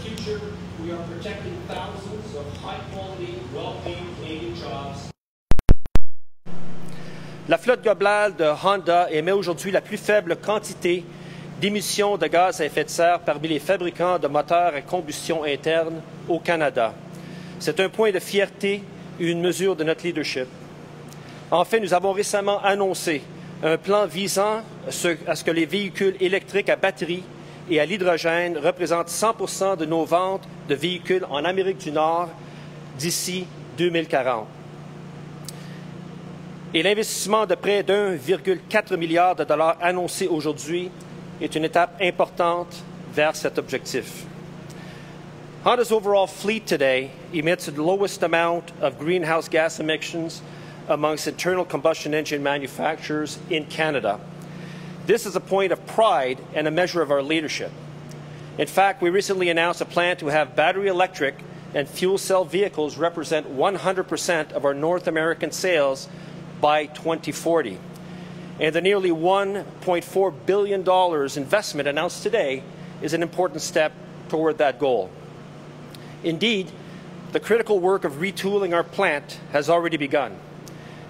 future, we are protecting thousands of high-quality, well-paid Canadian jobs. La flotte globale de Honda émet aujourd'hui la plus faible quantité d'émissions de gaz à effet de serre parmi les fabricants de moteurs à combustion interne au Canada. C'est un point de fierté et une mesure de notre leadership. Enfin, nous avons récemment annoncé un plan visant à ce que les véhicules électriques à batterie et à l'hydrogène représentent 100% de nos ventes de véhicules en Amérique du Nord d'ici 2040. Et l'investissement de près d'1,4 milliard de dollars annoncé aujourd'hui est une étape importante vers cet objectif. Honda's overall fleet today emits the lowest amount of greenhouse gas emissions amongst internal combustion engine manufacturers in Canada. This is a point of pride and a measure of our leadership. In fact, we recently announced a plan to have battery electric and fuel cell vehicles represent 100% of our North American sales by 2040. And the nearly $1.4 billion investment announced today is an important step toward that goal. Indeed, the critical work of retooling our plant has already begun.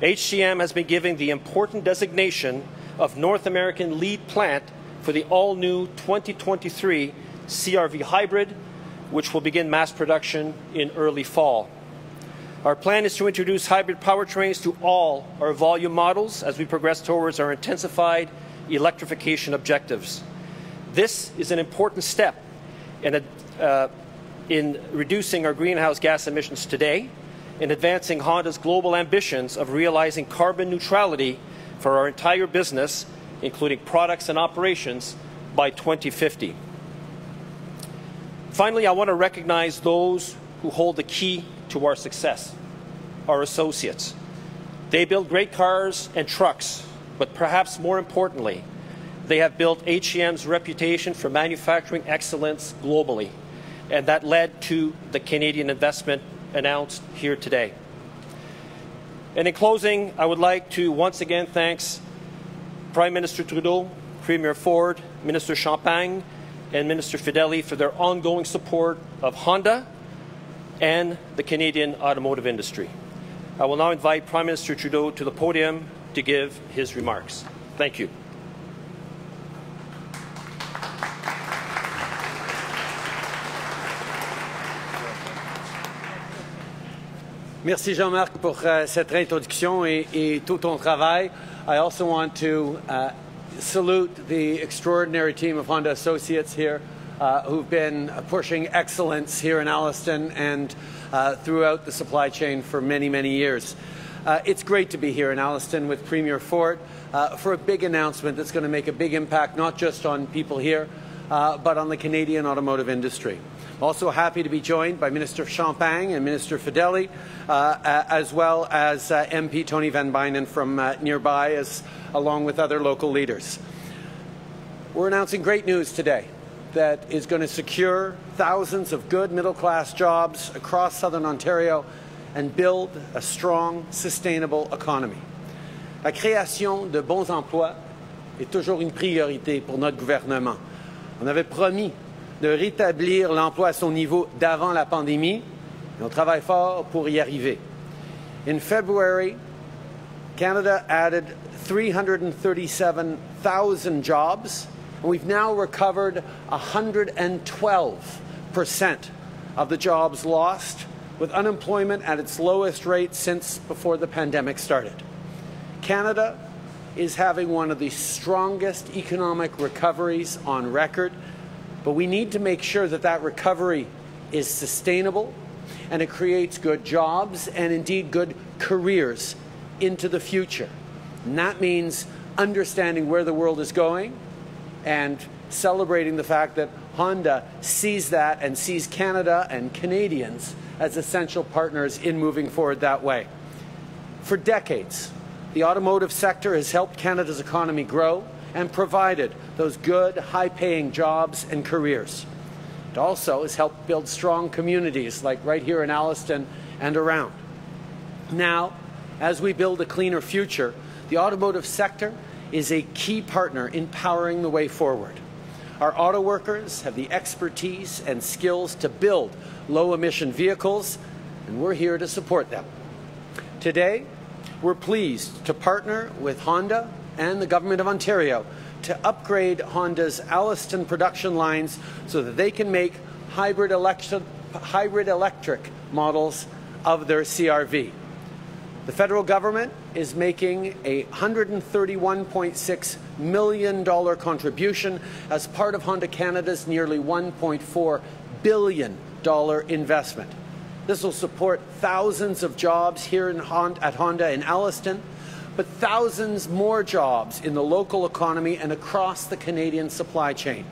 HCM has been given the important designation of North American lead plant for the all-new 2023 CR-V hybrid, which will begin mass production in early fall. Our plan is to introduce hybrid powertrains to all our volume models as we progress towards our intensified electrification objectives. This is an important step in reducing our greenhouse gas emissions today and advancing Honda's global ambitions of realizing carbon neutrality for our entire business, including products and operations, by 2050. Finally, I want to recognize those who hold the key to our success, our associates. They build great cars and trucks, but perhaps more importantly, they have built HCM's reputation for manufacturing excellence globally, and that led to the Canadian investment announced here today. And in closing, I would like to once again thank Prime Minister Trudeau, Premier Ford, Minister Champagne, and Minister Fedeli for their ongoing support of Honda and the Canadian automotive industry. I will now invite Prime Minister Trudeau to the podium to give his remarks. Thank you. Merci Jean-Marc pour cette introduction et tout ton travail. I also want to salute the extraordinary team of Honda Associates here who've been pushing excellence here in Alliston and throughout the supply chain for many, many years. It's great to be here in Alliston with Premier Ford for a big announcement that's going to make a big impact not just on people here but on the Canadian automotive industry. I'm also happy to be joined by Minister Champagne and Minister Fedeli, as well as MP Tony Van Bynen from nearby, along with other local leaders. We're announcing great news today that is going to secure thousands of good middle-class jobs across southern Ontario and build a strong, sustainable economy. La création de bons emplois est toujours une priorité pour notre gouvernement. On avait promis de rétablir l'emploi à son niveau d'avant la pandémie, et on travaille fort pour y arriver. In February, Canada added 337,000 jobs, and we've now recovered 112% of the jobs lost, with unemployment at its lowest rate since before the pandemic started. Canada is having one of the strongest economic recoveries on record, but we need to make sure that that recovery is sustainable and it creates good jobs and indeed good careers into the future. And that means understanding where the world is going and celebrating the fact that Honda sees that and sees Canada and Canadians as essential partners in moving forward that way. For decades, the automotive sector has helped Canada's economy grow and provided those good, high-paying jobs and careers. It also has helped build strong communities like right here in Alliston and around. Now, as we build a cleaner future, the automotive sector is a key partner in powering the way forward. Our auto workers have the expertise and skills to build low-emission vehicles, and we're here to support them. Today, we're pleased to partner with Honda and the Government of Ontario to upgrade Honda's Alliston production lines so that they can make hybrid electric models of their CR-V. The federal government is making a $131.6 million contribution as part of Honda Canada's nearly $1.4 billion investment. This will support thousands of jobs here at Honda in Alliston, but thousands more jobs in the local economy and across the Canadian supply chain.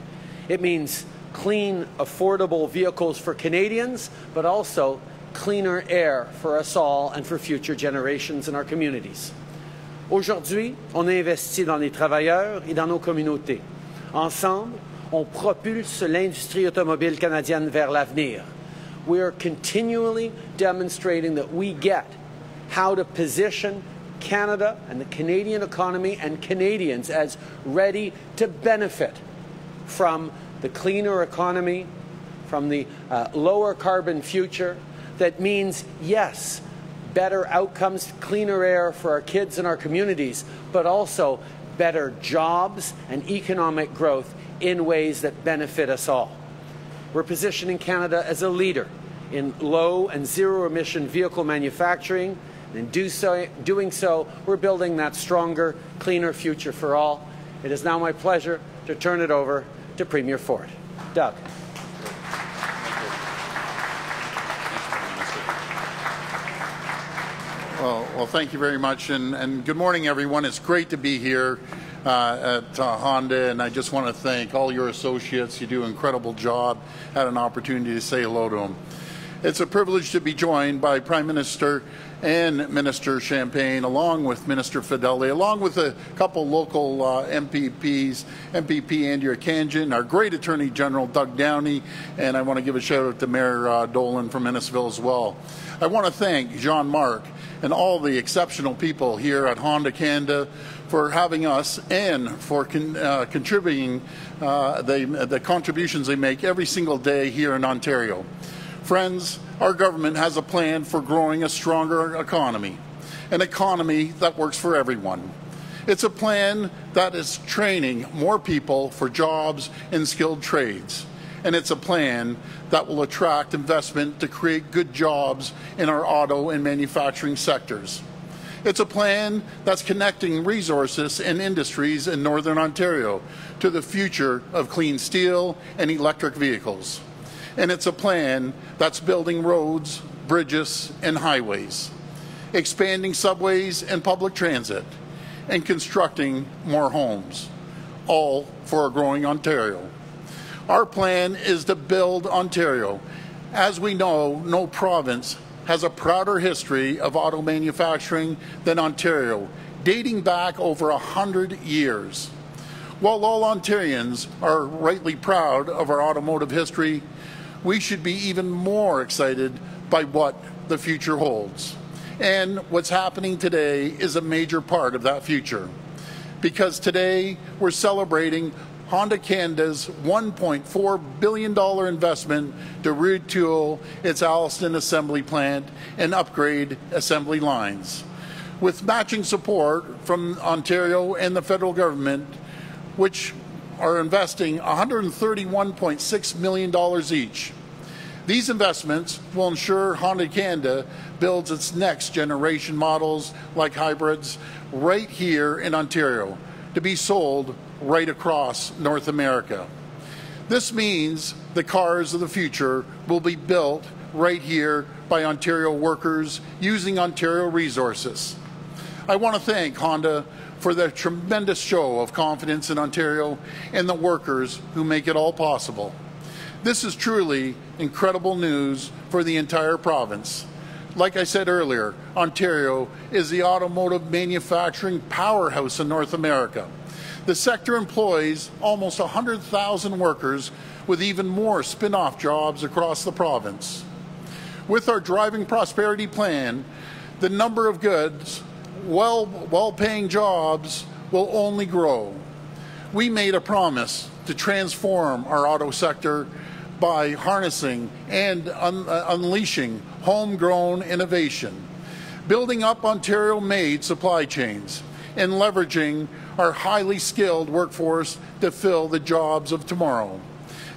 It means clean, affordable vehicles for Canadians, but also cleaner air for us all and for future generations in our communities. Aujourd'hui, on investit dans les travailleurs et dans nos communautés. Ensemble, on propulse l'industrie automobile canadienne vers l'avenir. We are continually demonstrating that we get how to position Canada and the Canadian economy and Canadians as ready to benefit from the cleaner economy, from the lower carbon future. That means, yes, better outcomes, cleaner air for our kids and our communities, but also better jobs and economic growth in ways that benefit us all. We're positioning Canada as a leader in low and zero-emission vehicle manufacturing, and in doing so, we're building that stronger, cleaner future for all. It is now my pleasure to turn it over to Premier Ford. Doug. Well, thank you very much, and good morning, everyone. It's great to be here at Honda, and I just want to thank all your associates. You do an incredible job. Had an opportunity to say hello to them. It's a privilege to be joined by Prime Minister and Minister Champagne, along with Minister Fideli, along with a couple local MPPs, MPP Andrea Kanjan, our great Attorney General Doug Downey, and I want to give a shout out to Mayor Dolan from Innisfil as well. I want to thank Jean-Marc and all the exceptional people here at Honda Canada for having us and for contributing the contributions they make every single day here in Ontario. Friends, our government has a plan for growing a stronger economy, an economy that works for everyone. It's a plan that is training more people for jobs in skilled trades. And it's a plan that will attract investment to create good jobs in our auto and manufacturing sectors. It's a plan that's connecting resources and industries in Northern Ontario to the future of clean steel and electric vehicles. And it's a plan that's building roads, bridges, and highways, expanding subways and public transit, and constructing more homes, all for a growing Ontario. Our plan is to build Ontario. As we know, no province has a prouder history of auto manufacturing than Ontario, dating back over 100 years. While all Ontarians are rightly proud of our automotive history, we should be even more excited by what the future holds. And what's happening today is a major part of that future. Because today we're celebrating Honda Canada's $1.4 billion investment to retool its Alliston assembly plant and upgrade assembly lines. With matching support from Ontario and the federal government, which are investing $131.6 million each. These investments will ensure Honda Canada builds its next generation models like hybrids right here in Ontario to be sold right across North America. This means the cars of the future will be built right here by Ontario workers using Ontario resources. I want to thank Honda for their tremendous show of confidence in Ontario and the workers who make it all possible. This is truly incredible news for the entire province. Like I said earlier, Ontario is the automotive manufacturing powerhouse in North America. The sector employs almost 100,000 workers with even more spin-off jobs across the province. With our Driving Prosperity Plan, the number of goods, well-paying jobs will only grow. We made a promise to transform our auto sector by harnessing and unleashing homegrown innovation, building up Ontario-made supply chains, and leveraging our highly skilled workforce to fill the jobs of tomorrow.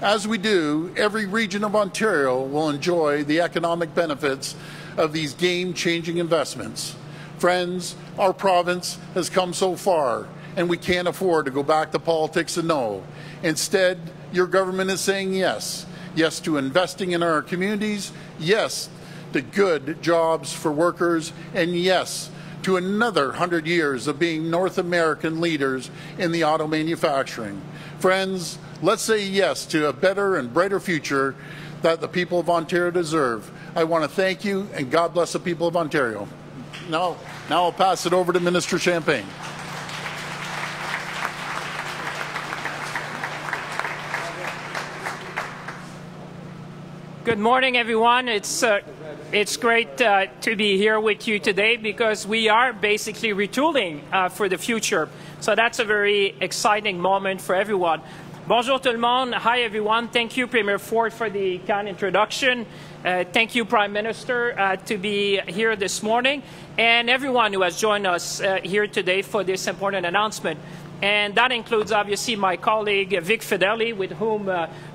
As we do, every region of Ontario will enjoy the economic benefits of these game-changing investments. Friends, our province has come so far, and we can't afford to go back to politics and no. Instead, your government is saying yes. Yes to investing in our communities, yes to good jobs for workers, and yes to another 100 years of being North American leaders in the auto manufacturing. Friends, let's say yes to a better and brighter future that the people of Ontario deserve. I want to thank you, and God bless the people of Ontario. Now I'll pass it over to Minister Champagne. Good morning, everyone. It's great to be here with you today because we are basically retooling for the future. So that's a very exciting moment for everyone. Bonjour tout le monde. Hi, everyone. Thank you, Premier Ford, for the kind introduction. Thank you, Prime Minister, to be here this morning, and everyone who has joined us here today for this important announcement. And that includes, obviously, my colleague, Vic Fedeli, with whom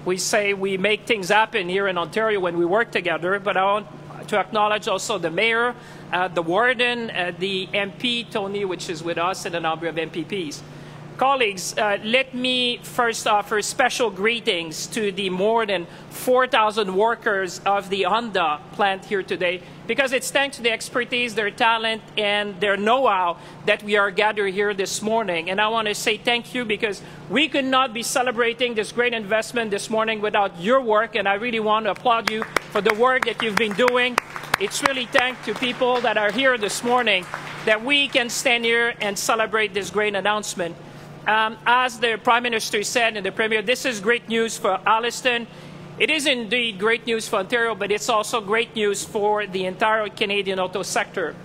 we say we make things happen here in Ontario when we work together. But I want to acknowledge also the Mayor, the Warden, the MP, Tony, which is with us, and a number of MPPs. Colleagues, let me first offer special greetings to the more than 4,000 workers of the Honda plant here today, because it's thanks to the expertise, their talent, and their know-how that we are gathered here this morning. And I want to say thank you, because we could not be celebrating this great investment this morning without your work, and I really want to applaud you for the work that you've been doing. It's really thanks to people that are here this morning that we can stand here and celebrate this great announcement. As the Prime Minister said and the Premier, this is great news for Alliston. It is indeed great news for Ontario, but it's also great news for the entire Canadian auto sector.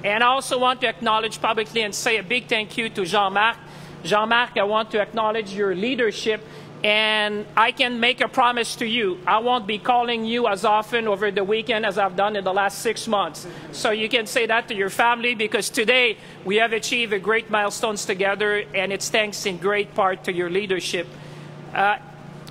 And I also want to acknowledge publicly and say a big thank you to Jean-Marc. Jean-Marc, I want to acknowledge your leadership, and I can make a promise to you. I won't be calling you as often over the weekend as I've done in the last 6 months. So you can say that to your family, because today we have achieved a great milestones together, and it's thanks in great part to your leadership.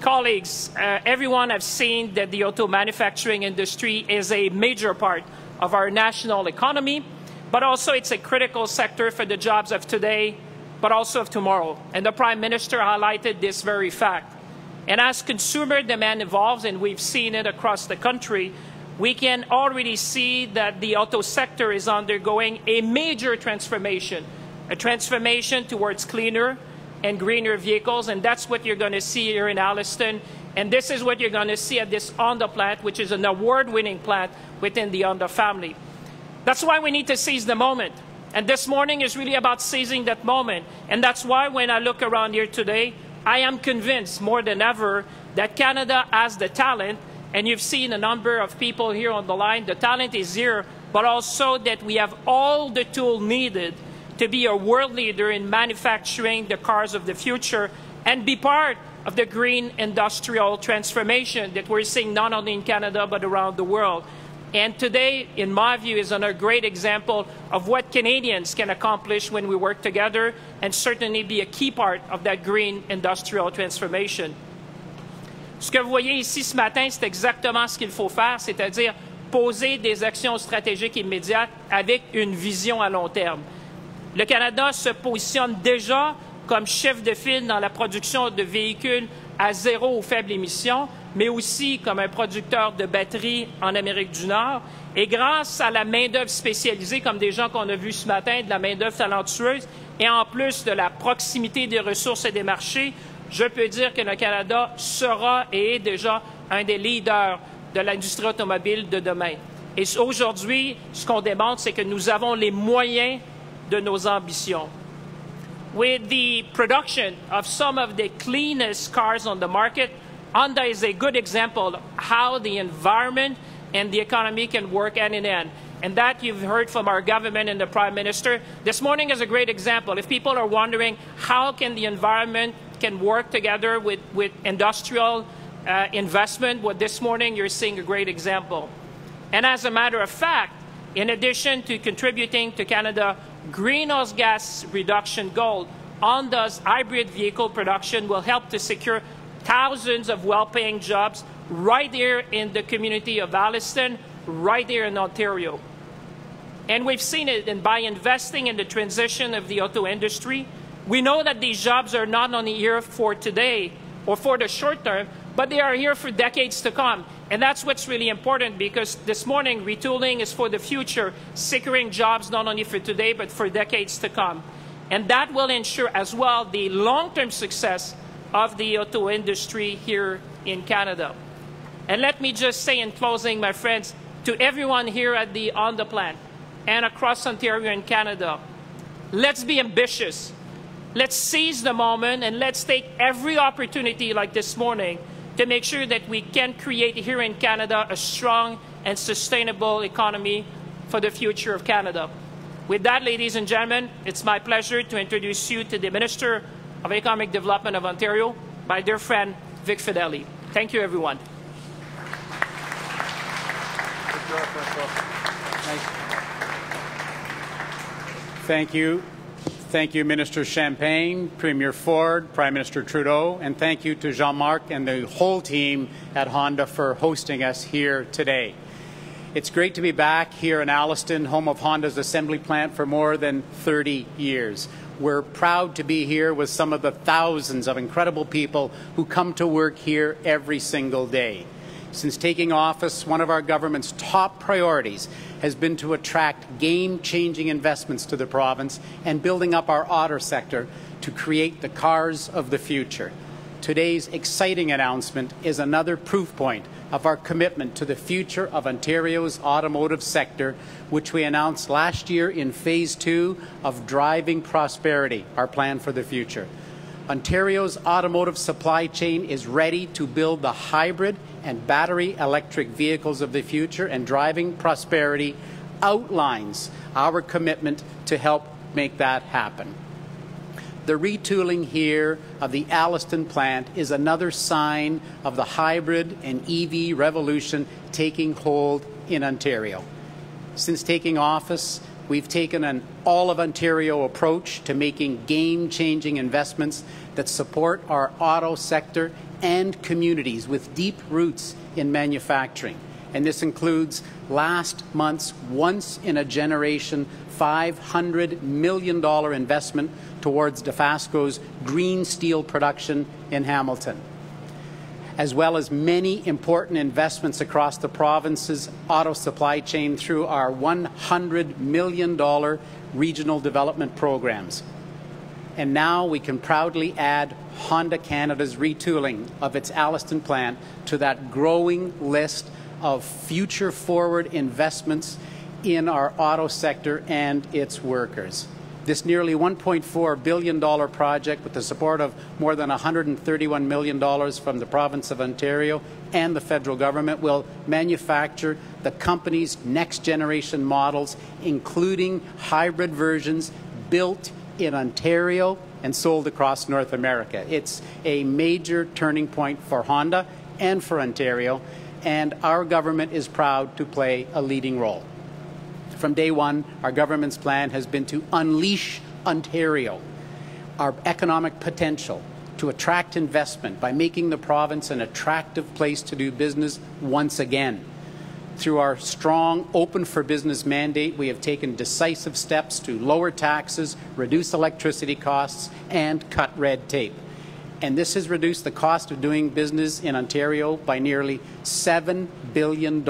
Colleagues, everyone has seen that the auto manufacturing industry is a major part of our national economy, but also it's a critical sector for the jobs of today, but also of tomorrow. And the Prime Minister highlighted this very fact. And as consumer demand evolves, and we've seen it across the country, we can already see that the auto sector is undergoing a major transformation, a transformation towards cleaner and greener vehicles, and that's what you're going to see here in Alliston. And this is what you're going to see at this Honda plant, which is an award-winning plant within the Honda family. That's why we need to seize the moment. And this morning is really about seizing that moment. And that's why when I look around here today, I am convinced more than ever that Canada has the talent, and you've seen a number of people here on the line. The talent is here, but also that we have all the tools needed to be a world leader in manufacturing the cars of the future and be part of the green industrial transformation that we're seeing not only in Canada but around the world. And today, in my view, is another great example of what Canadians can accomplish when we work together, and certainly be a key part of that green industrial transformation. Ce que vous voyez ici ce matin, c'est exactement ce qu'il faut faire, c'est-à-dire poser des actions stratégiques immédiates avec une vision à long terme. Le Canada se positionne déjà comme chef de file dans la production de véhicules à zéro ou faible émission, mais aussi comme un producteur de batteries en Amérique du Nord. Et grâce à la main-d'œuvre spécialisée, comme des gens qu'on a vus ce matin, de la main-d'œuvre talentueuse, et en plus de la proximité des ressources et des marchés, je peux dire que le Canada sera et est déjà un des leaders de l'industrie automobile de demain. Et aujourd'hui, ce qu'on démontre, c'est que nous avons les moyens de nos ambitions. With the production of some of the cleanest cars on the market, Honda is a good example of how the environment and the economy can work hand in hand. And that you've heard from our government and the Prime Minister. This morning is a great example. If people are wondering how can the environment can work together with industrial investment. Well, this morning you're seeing a great example. And as a matter of fact, in addition to contributing to Canada's greenhouse gas reduction goal, Honda's hybrid vehicle production will help to secure thousands of well-paying jobs right there in the community of Alliston, right there in Ontario. And we've seen it, and by investing in the transition of the auto industry, we know that these jobs are not only here for today or for the short term, but they are here for decades to come. And that's what's really important, because this morning, retooling is for the future, securing jobs not only for today, but for decades to come. And that will ensure as well the long-term success of the auto industry here in Canada. And let me just say in closing, my friends, to everyone here at the Honda plant and across Ontario and Canada, let's be ambitious. Let's seize the moment, and let's take every opportunity like this morning to make sure that we can create here in Canada a strong and sustainable economy for the future of Canada. With that, ladies and gentlemen, it's my pleasure to introduce you to the Minister of Economic Development of Ontario, my dear friend, Vic Fedeli. Thank you, everyone. Thank you. Thank you, Minister Champagne, Premier Ford, Prime Minister Trudeau, and thank you to Jean-Marc and the whole team at Honda for hosting us here today. It's great to be back here in Alliston, home of Honda's assembly plant for more than 30 years. We're proud to be here with some of the thousands of incredible people who come to work here every single day. Since taking office, one of our government's top priorities has been to attract game-changing investments to the province and building up our auto sector to create the cars of the future. Today's exciting announcement is another proof point of our commitment to the future of Ontario's automotive sector, which we announced last year in Phase 2 of Driving Prosperity, our plan for the future. Ontario's automotive supply chain is ready to build the hybrid and battery electric vehicles of the future, and Driving Prosperity outlines our commitment to help make that happen. The retooling here of the Alliston plant is another sign of the hybrid and EV revolution taking hold in Ontario. Since taking office, we've taken an all-of-Ontario approach to making game-changing investments that support our auto sector and communities with deep roots in manufacturing. And this includes last month's once-in-a-generation $500 million investment towards Dofasco's green steel production in Hamilton, as well as many important investments across the province's auto supply chain through our $100 million regional development programs. And now we can proudly add Honda Canada's retooling of its Alliston plant to that growing list of future-forward investments in our auto sector and its workers. This nearly $1.4 billion project, with the support of more than $131 million from the province of Ontario and the federal government, will manufacture the company's next-generation models, including hybrid versions built in Ontario and sold across North America. It's a major turning point for Honda and for Ontario, and our government is proud to play a leading role. From day one, our government's plan has been to unleash Ontario, our economic potential, to attract investment by making the province an attractive place to do business once again. Through our strong Open for Business mandate, we have taken decisive steps to lower taxes, reduce electricity costs, and cut red tape. And this has reduced the cost of doing business in Ontario by nearly $7 billion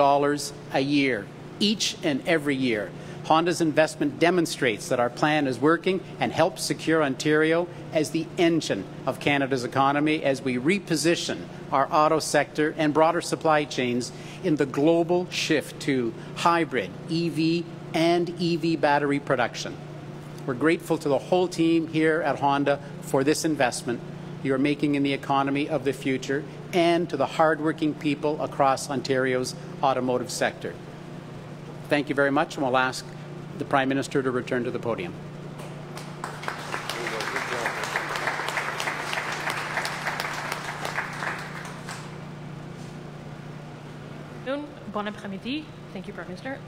a year, each and every year. Honda's investment demonstrates that our plan is working and helps secure Ontario as the engine of Canada's economy as we reposition our auto sector and broader supply chains in the global shift to hybrid, EV, and EV battery production. We're grateful to the whole team here at Honda for this investment you're making in the economy of the future, and to the hardworking people across Ontario's automotive sector. Thank you very much, and we'll ask the Prime Minister to return to the podium. Bon après-midi. Thank you, Prime Minister.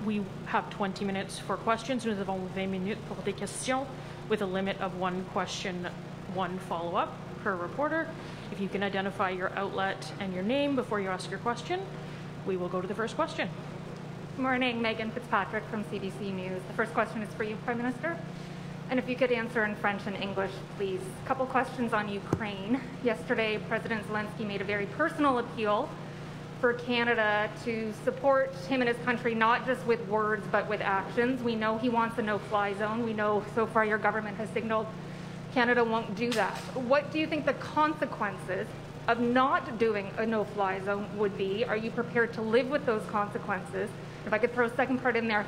We have 20 minutes for questions. Nous avons 20 minutes pour des questions with a limit of one question, one follow-up per reporter. If you can identify your outlet and your name before you ask your question, we will go to the first question. Good morning, Megan Fitzpatrick from CBC News. The first question is for you, Prime Minister. And if you could answer in French and English, please. A couple questions on Ukraine. Yesterday, President Zelensky made a very personal appeal for Canada to support him and his country, not just with words, but with actions. We know he wants a no-fly zone. We know so far your government has signaled Canada won't do that. What do you think the consequences of not doing a no-fly zone would be? Are you prepared to live with those consequences? If I could throw a second part in there,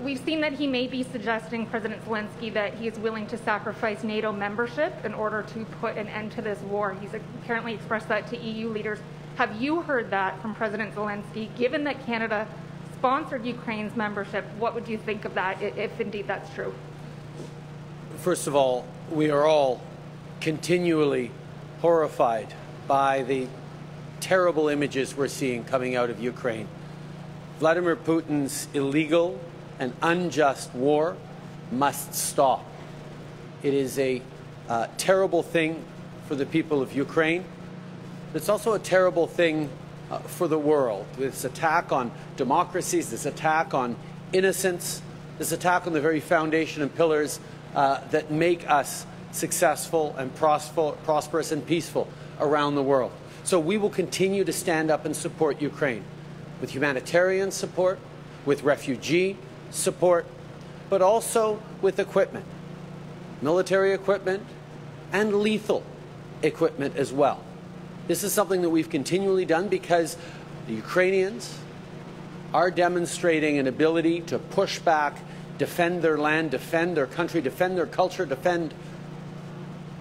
we've seen that he may be suggesting, President Zelensky, that he is willing to sacrifice NATO membership in order to put an end to this war. He's apparently expressed that to EU leaders. Have you heard that from President Zelensky? Given that Canada sponsored Ukraine's membership, what would you think of that, if indeed that's true? First of all, we are all continually horrified by the terrible images we're seeing coming out of Ukraine. Vladimir Putin's illegal and unjust war must stop. It is a terrible thing for the people of Ukraine. It's also a terrible thing for the world. This attack on democracies, this attack on innocence, this attack on the very foundation and pillars that make us successful and prosperous and peaceful around the world. So we will continue to stand up and support Ukraine with humanitarian support, with refugee support, but also with equipment, military equipment and lethal equipment as well. This is something that we've continually done because the Ukrainians are demonstrating an ability to push back, defend their land, defend their country, defend their culture, defend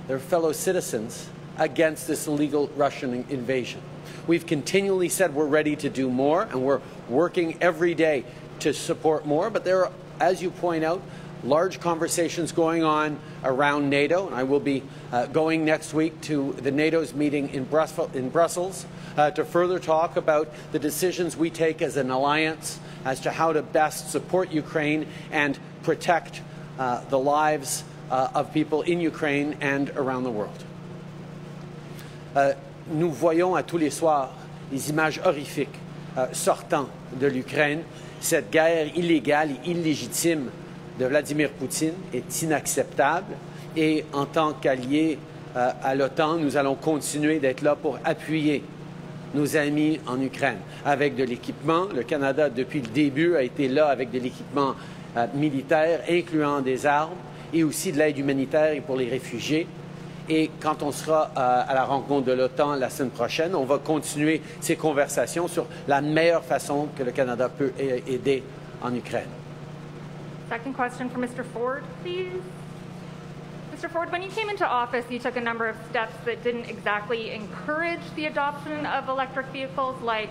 their fellow citizens against this illegal Russian invasion. We've continually said we're ready to do more, and we're working every day to support more, but there are, as you point out, large conversations going on around NATO, and I will be going next week to the NATO's meeting in Brussels to further talk about the decisions we take as an alliance as to how to best support Ukraine and protect the lives of people in Ukraine and around the world. Nous voyons à tous les soirs les images horrifiques sortant de l'Ukraine. Cette guerre illégale et illégitime de Vladimir Poutine est inacceptable et en tant qu'alliés à l'OTAN, nous allons continuer d'être là pour appuyer nos amis en Ukraine avec de l'équipement. Le Canada, depuis le début, a été là avec de l'équipement militaire, incluant des armes et aussi de l'aide humanitaire et pour les réfugiés. Et quand on sera à la rencontre de l'OTAN la semaine prochaine, on va continuer ces conversations sur la meilleure façon que le Canada peut aider en Ukraine. Second question for Mr. Ford, please. Mr. Ford, when you came into office, you took a number of steps that didn't exactly encourage the adoption of electric vehicles, like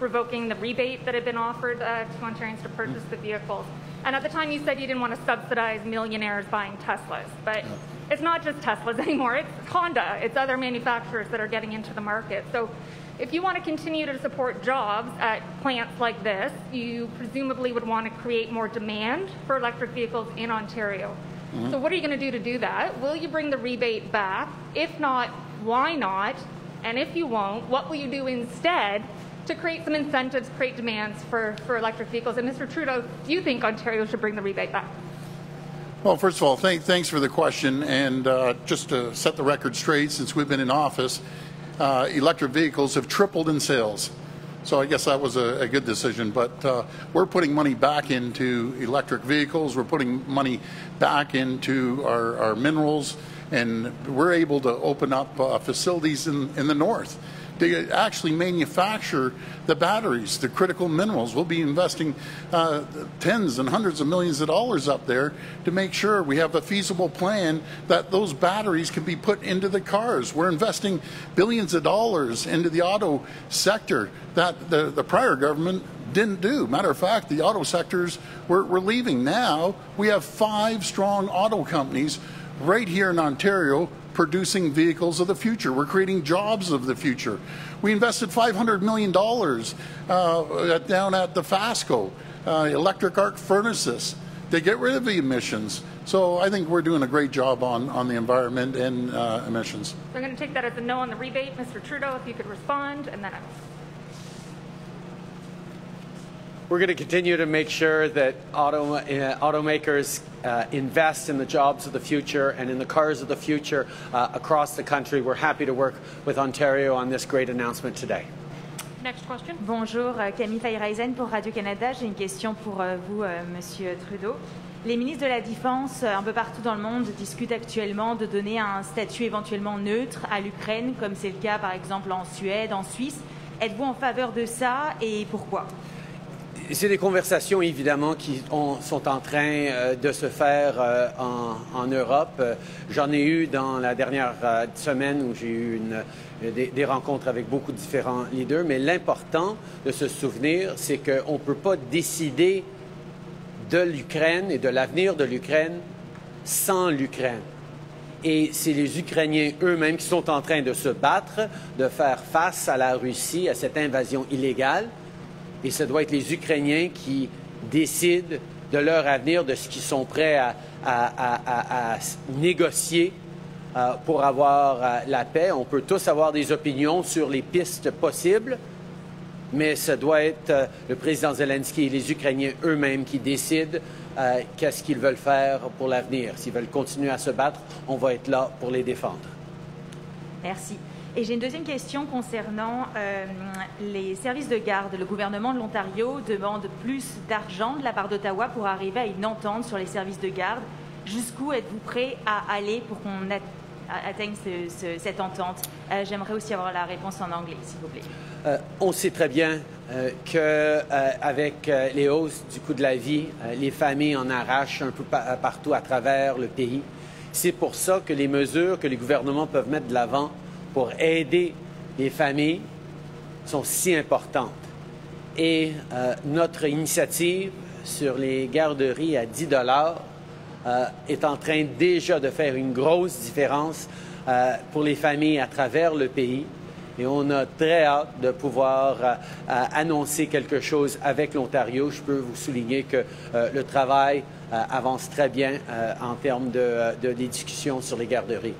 revoking the rebate that had been offered to Ontarians to purchase the vehicles. And at the time, you said you didn't want to subsidize millionaires buying Teslas. But it's not just Teslas anymore. It's Honda. It's other manufacturers that are getting into the market. So if you want to continue to support jobs at plants like this, you presumably would want to create more demand for electric vehicles in Ontario. So what are you going to do that? Will you bring the rebate back? If not, why not? And if you won't, what will you do instead to create some incentives, create demands for electric vehicles? And Mr. Trudeau, do you think Ontario should bring the rebate back? Well, first of all, thanks for the question. And just to set the record straight, since we've been in office, electric vehicles have tripled in sales. So I guess that was a good decision. But we're putting money back into electric vehicles. We're putting money back into our minerals. And we're able to open up facilities in the north to actually manufacture the batteries, the critical minerals. We'll be investing tens and hundreds of millions of dollars up there to make sure we have a feasible plan that those batteries can be put into the cars. We're investing billions of dollars into the auto sector that the prior government didn't do. Matter of fact, the auto sectors were leaving. Now we have 5 strong auto companies right here in Ontario producing vehicles of the future. We're creating jobs of the future. We invested $500 million down at the FASCO, electric arc furnaces. They get rid of the emissions. So I think we're doing a great job on the environment and emissions. So I'm going to take that as a no on the rebate. Mr. Trudeau, if you could respond, and then We're going to continue to make sure that automakers invest in the jobs of the future and in the cars of the future across the country. We're happy to work with Ontario on this great announcement today. Next question. Bonjour, Camille Fayreisen pour Radio-Canada. J'ai une question pour vous, Monsieur Trudeau. Les ministres de la Défense, un peu partout dans le monde, discutent actuellement de donner un statut éventuellement neutre à l'Ukraine, comme c'est le cas par exemple en Suède, en Suisse. Êtes-vous en faveur de ça et pourquoi? C'est des conversations, évidemment, qui sont en train de se faire en Europe. J'en ai eu dans la dernière semaine où j'ai eu des rencontres avec beaucoup de différents leaders. Mais l'important de se souvenir, c'est qu'on ne peut pas décider de l'Ukraine et de l'avenir de l'Ukraine sans l'Ukraine. Et c'est les Ukrainiens eux-mêmes qui sont en train de se battre, de faire face à la Russie, à cette invasion illégale. Et ce doit être les Ukrainiens qui décident de leur avenir, de ce qu'ils sont prêts à négocier pour avoir la paix. On peut tous avoir des opinions sur les pistes possibles, mais ce doit être le président Zelensky et les Ukrainiens eux-mêmes qui décident qu'est-ce qu'ils veulent faire pour l'avenir. S'ils veulent continuer à se battre, on va être là pour les défendre. Merci. Et j'ai une deuxième question concernant les services de garde. Le gouvernement de l'Ontario demande plus d'argent de la part d'Ottawa pour arriver à une entente sur les services de garde. Jusqu'où êtes-vous prêt à aller pour qu'on atteigne cette entente? J'aimerais aussi avoir la réponse en anglais, s'il vous plaît. On sait très bien qu'avec les hausses du coût de la vie, les familles en arrachent un peu partout à travers le pays. C'est pour ça que les mesures que les gouvernements peuvent mettre de l'avant pour aider les familles sont si importantes. Et notre initiative sur les garderies à 10 $ est en train déjà de faire une grosse différence pour les familles à travers le pays. Et on a très hâte de pouvoir annoncer quelque chose avec l'Ontario. Je peux vous souligner que le travail avance très bien en termes des discussions sur les garderies.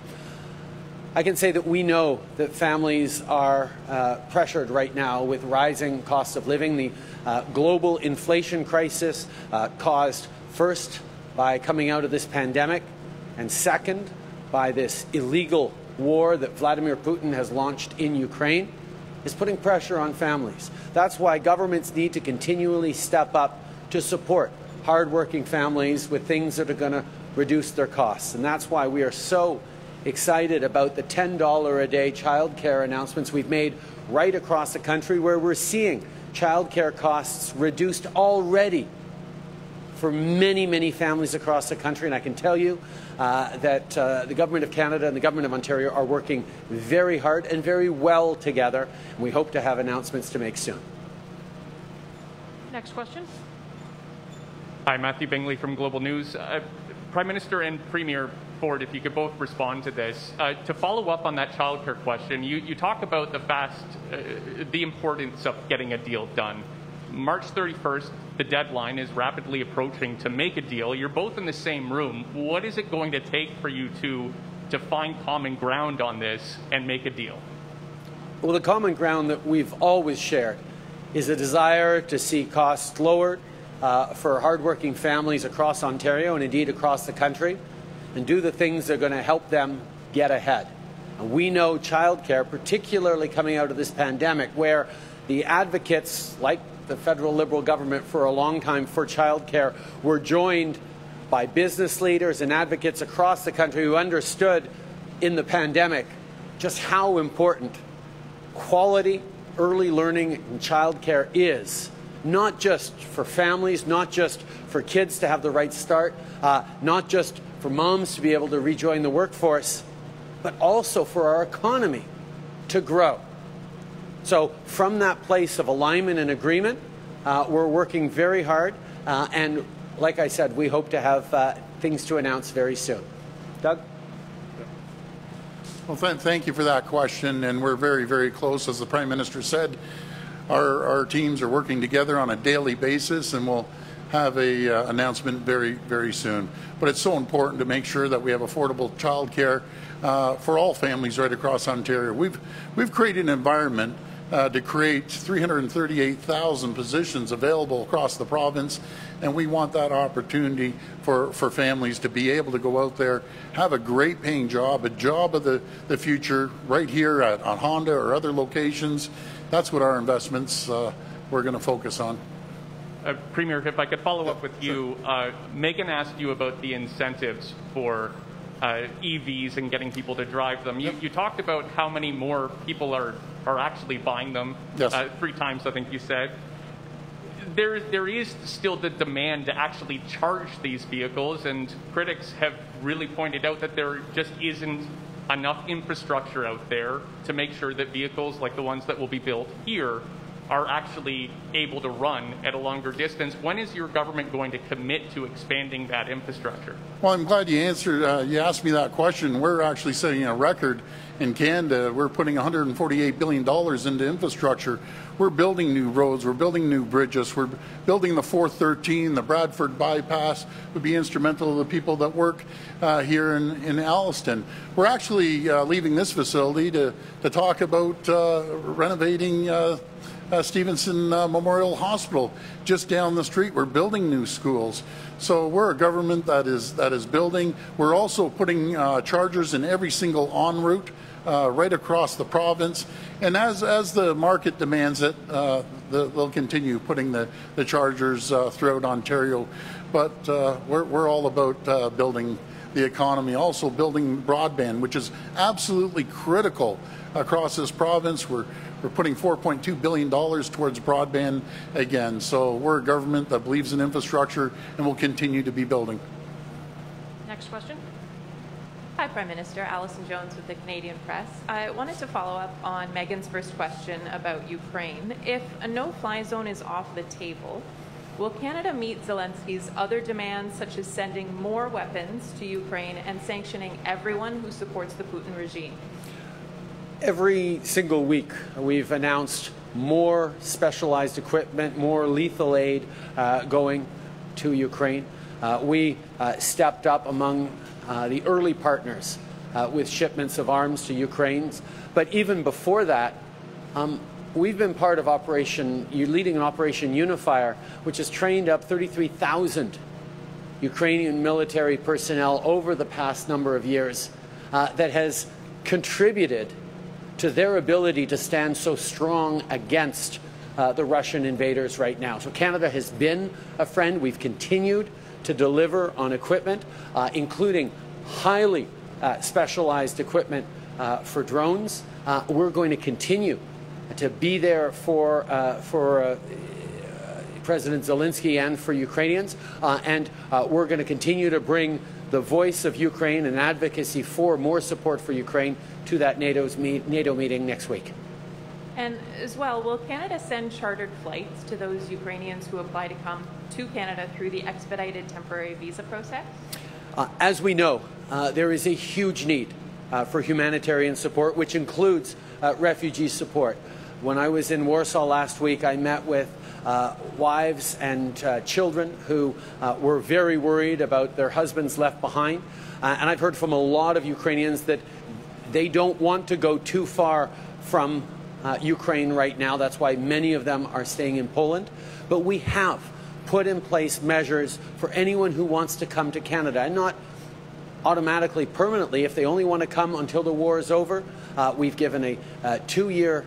I can say that we know that families are pressured right now with rising costs of living. The global inflation crisis caused first by coming out of this pandemic and second by this illegal war that Vladimir Putin has launched in Ukraine is putting pressure on families. That's why governments need to continually step up to support hardworking families with things that are going to reduce their costs. And that's why we are so excited about the $10 a day child care announcements we've made right across the country, where we're seeing child care costs reduced already for many, many families across the country. And I can tell you that the Government of Canada and the Government of Ontario are working very hard and very well together. And we hope to have announcements to make soon. Next question. Hi, Matthew Bingley from Global News. Prime Minister and Premier Ford, if you could both respond to this. To follow up on that childcare question, you talk about the importance of getting a deal done. March 31st, the deadline is rapidly approaching to make a deal. You're both in the same room. What is it going to take for you to find common ground on this and make a deal? Well, the common ground that we've always shared is a desire to see costs lowered for hardworking families across Ontario and indeed across the country, and do the things that are going to help them get ahead. And we know childcare, particularly coming out of this pandemic, where the advocates, like the federal Liberal government for a long time for childcare, were joined by business leaders and advocates across the country who understood in the pandemic just how important quality early learning in childcare is, not just for families, not just for kids to have the right start, not just for moms to be able to rejoin the workforce, but also for our economy to grow. So from that place of alignment and agreement, we're working very hard, and like I said, we hope to have things to announce very soon. Doug? Well, thank you for that question, and we're very, very close. As the Prime Minister said, our teams are working together on a daily basis, and we'll have a announcement very, very soon. But it's so important to make sure that we have affordable childcare for all families right across Ontario. We've created an environment to create 338,000 positions available across the province, and we want that opportunity for families to be able to go out there, have a great paying job, a job of the future right here at Honda or other locations. That's what our investments we're going to focus on. Premier, if I could follow up with you, Megan asked you about the incentives for EVs and getting people to drive them. You talked about how many more people are actually buying them. Yes. 3 times, I think you said. There is still the demand to actually charge these vehicles, and critics have really pointed out that there just isn't enough infrastructure out there to make sure that vehicles like the ones that will be built here are actually able to run at a longer distance. When is your government going to commit to expanding that infrastructure? Well, I'm glad you answered. You asked me that question. We're actually setting a record in Canada. We're putting $148 billion into infrastructure. We're building new roads. We're building new bridges. We're building the 413. The Bradford bypass would be instrumental to the people that work here in Alliston. We're actually leaving this facility to talk about renovating Stevenson Memorial Hospital just down the street. We're building new schools. So we're a government that is building. We're also putting chargers in every single en route right across the province. And as the market demands it, they'll continue putting the chargers throughout Ontario. But we're all about building the economy, also building broadband, which is absolutely critical across this province. We're putting $4.2 billion towards broadband again. So we're a government that believes in infrastructure and will continue to be building. Next question. Hi, Prime Minister. Alliston Jones with the Canadian Press. I wanted to follow up on Megan's first question about Ukraine. If a no-fly zone is off the table, will Canada meet Zelensky's other demands, such as sending more weapons to Ukraine and sanctioning everyone who supports the Putin regime? Every single week, we've announced more specialized equipment, more lethal aid going to Ukraine. We stepped up among the early partners with shipments of arms to Ukraine. But even before that, we've been part of leading Operation Unifier, which has trained up 33,000 Ukrainian military personnel over the past number of years that has contributed to their ability to stand so strong against the Russian invaders right now. So Canada has been a friend. We've continued to deliver on equipment, including highly specialized equipment for drones. We're going to continue to be there for President Zelensky and for Ukrainians, and we're going to continue to bring the voice of Ukraine and advocacy for more support for Ukraine to that NATO meeting next week. And as well, will Canada send chartered flights to those Ukrainians who apply to come to Canada through the expedited temporary visa process? As we know, there is a huge need for humanitarian support, which includes refugee support. When I was in Warsaw last week, I met with wives and children who were very worried about their husbands left behind. And I've heard from a lot of Ukrainians that they don't want to go too far from Ukraine right now. That's why many of them are staying in Poland. But we have put in place measures for anyone who wants to come to Canada, and not automatically, permanently. If they only want to come until the war is over, we've given a 2-year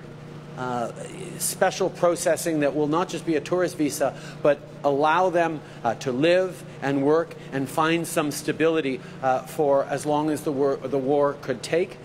special processing that will not just be a tourist visa, but allow them to live and work and find some stability for as long as the war could take.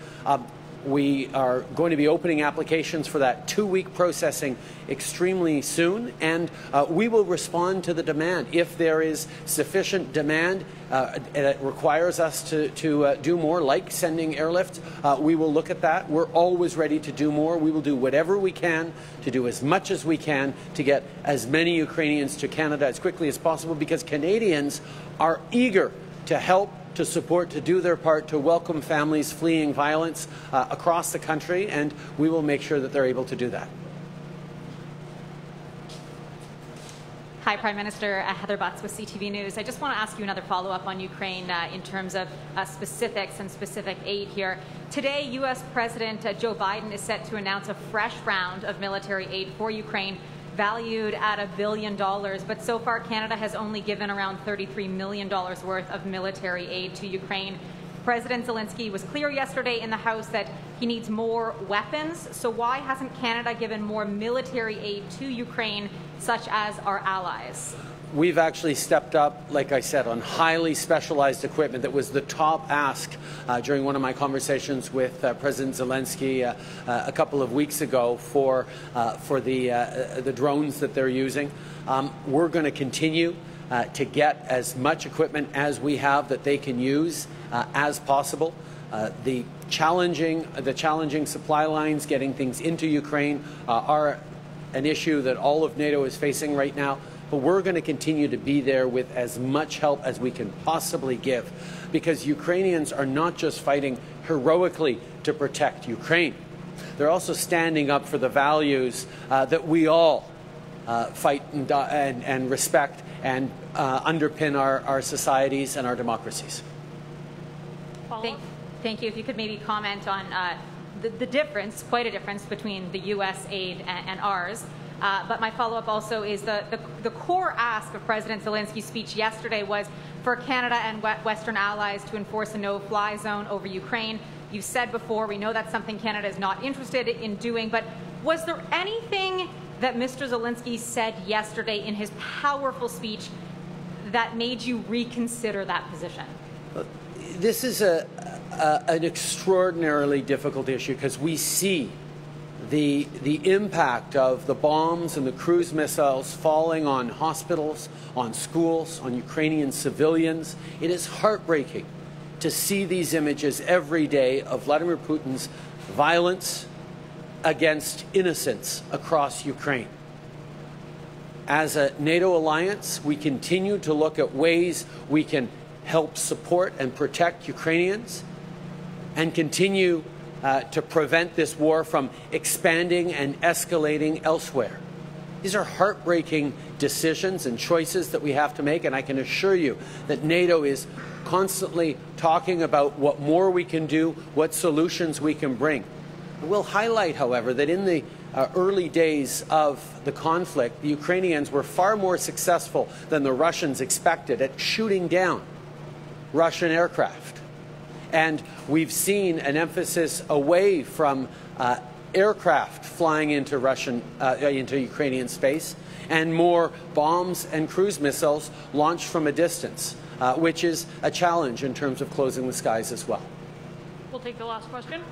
We are going to be opening applications for that 2-week processing extremely soon, and we will respond to the demand. If there is sufficient demand that requires us to do more, like sending airlift, we will look at that. We're always ready to do more. We will do whatever we can to do as much as we can to get as many Ukrainians to Canada as quickly as possible, because Canadians are eager to help to support, to do their part, to welcome families fleeing violence across the country, and we will make sure that they're able to do that. Hi, Prime Minister. Heather Butts with CTV News. I just want to ask you another follow-up on Ukraine in terms of specifics and specific aid here. Today, U.S. President Joe Biden is set to announce a fresh round of military aid for Ukraine, valued at $1 billion. But so far, Canada has only given around $33 million worth of military aid to Ukraine. President Zelensky was clear yesterday in the House that he needs more weapons. So why hasn't Canada given more military aid to Ukraine, such as our allies? We've actually stepped up, like I said, on highly specialized equipment. That was the top ask during one of my conversations with President Zelensky a couple of weeks ago for the drones that they're using. We're going to continue to get as much equipment as we have that they can use as possible. The challenging supply lines, getting things into Ukraine, are an issue that all of NATO is facing right now. But we're going to continue to be there with as much help as we can possibly give, because Ukrainians are not just fighting heroically to protect Ukraine. They're also standing up for the values that we all fight and respect and underpin our societies and our democracies. Thank you. If you could maybe comment on the difference, quite a difference, between the U.S. aid and ours. But my follow-up also is the core ask of President Zelensky's speech yesterday was for Canada and Western allies to enforce a no-fly zone over Ukraine. You've said before, we know that's something Canada is not interested in doing, but was there anything that Mr. Zelensky said yesterday in his powerful speech that made you reconsider that position? This is an extraordinarily difficult issue, because we see the impact of the bombs and the cruise missiles falling on hospitals, on schools, on Ukrainian civilians. It is heartbreaking to see these images every day of Vladimir Putin's violence against innocents across Ukraine. As a NATO alliance, we continue to look at ways we can help support and protect Ukrainians and continue to prevent this war from expanding and escalating elsewhere. These are heartbreaking decisions and choices that we have to make, and I can assure you that NATO is constantly talking about what more we can do, what solutions we can bring. We'll highlight, however, that in the early days of the conflict, the Ukrainians were far more successful than the Russians expected at shooting down Russian aircraft. And we've seen an emphasis away from aircraft flying into Ukrainian space, and more bombs and cruise missiles launched from a distance, which is a challenge in terms of closing the skies as well. We'll take the last question.